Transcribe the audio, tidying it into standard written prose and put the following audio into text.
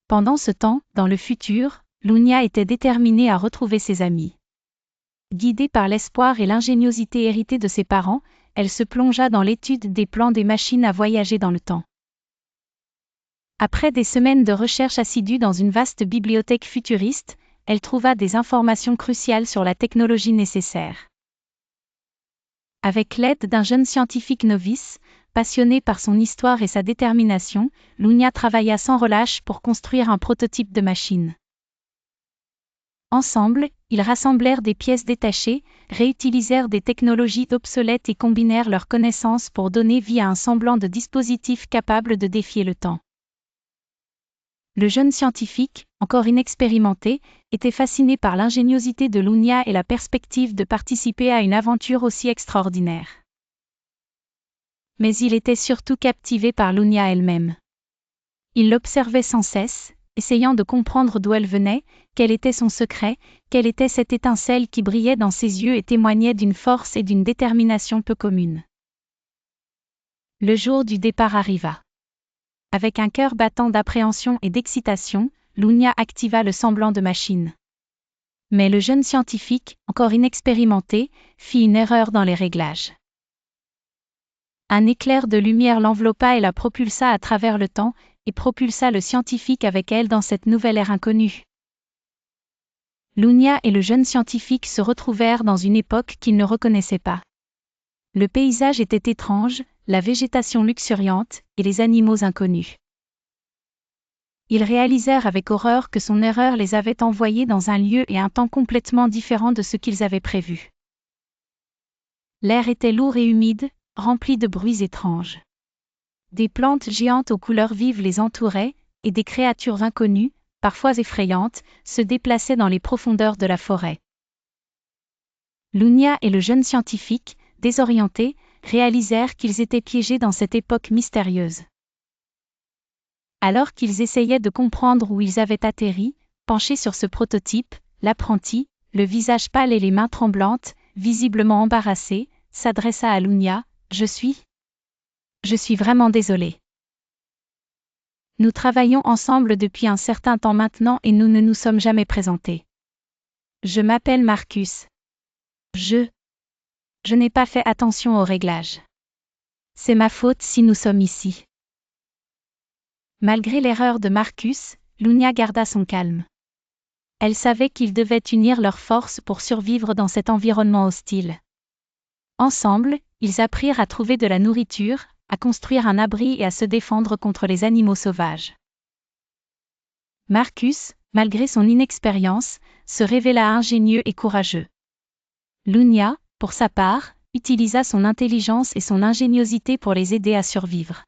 Pendant ce temps, dans le futur, Lunia était déterminée à retrouver ses amis. Guidée par l'espoir et l'ingéniosité héritée de ses parents, elle se plongea dans l'étude des plans des machines à voyager dans le temps. Après des semaines de recherche assidue dans une vaste bibliothèque futuriste, elle trouva des informations cruciales sur la technologie nécessaire. Avec l'aide d'un jeune scientifique novice, passionné par son histoire et sa détermination, Lunia travailla sans relâche pour construire un prototype de machine. Ensemble, ils rassemblèrent des pièces détachées, réutilisèrent des technologies obsolètes et combinèrent leurs connaissances pour donner vie à un semblant de dispositif capable de défier le temps. Le jeune scientifique, encore inexpérimenté, était fasciné par l'ingéniosité de Lunia et la perspective de participer à une aventure aussi extraordinaire. Mais il était surtout captivé par Lunia elle-même. Il l'observait sans cesse, essayant de comprendre d'où elle venait, quel était son secret, quelle était cette étincelle qui brillait dans ses yeux et témoignait d'une force et d'une détermination peu communes. Le jour du départ arriva. Avec un cœur battant d'appréhension et d'excitation, Lunia activa le semblant de machine. Mais le jeune scientifique, encore inexpérimenté, fit une erreur dans les réglages. Un éclair de lumière l'enveloppa et la propulsa à travers le temps, et propulsa le scientifique avec elle dans cette nouvelle ère inconnue. Lunia et le jeune scientifique se retrouvèrent dans une époque qu'ils ne reconnaissaient pas. Le paysage était étrange, la végétation luxuriante, et les animaux inconnus. Ils réalisèrent avec horreur que son erreur les avait envoyés dans un lieu et un temps complètement différents de ce qu'ils avaient prévu. L'air était lourd et humide, rempli de bruits étranges. Des plantes géantes aux couleurs vives les entouraient, et des créatures inconnues, parfois effrayantes, se déplaçaient dans les profondeurs de la forêt. Lunia et le jeune scientifique, désorientés, réalisèrent qu'ils étaient piégés dans cette époque mystérieuse. Alors qu'ils essayaient de comprendre où ils avaient atterri, penchés sur ce prototype, l'apprenti, le visage pâle et les mains tremblantes, visiblement embarrassé, s'adressa à Lunia. « Je suis vraiment désolé. Nous travaillons ensemble depuis un certain temps maintenant et nous ne nous sommes jamais présentés. Je m'appelle Marcus. Je n'ai pas fait attention aux réglages. C'est ma faute si nous sommes ici. » Malgré l'erreur de Marcus, Lunia garda son calme. Elle savait qu'ils devaient unir leurs forces pour survivre dans cet environnement hostile. Ensemble, ils apprirent à trouver de la nourriture, à construire un abri et à se défendre contre les animaux sauvages. Marcus, malgré son inexpérience, se révéla ingénieux et courageux. Lunia, pour sa part, utilisa son intelligence et son ingéniosité pour les aider à survivre.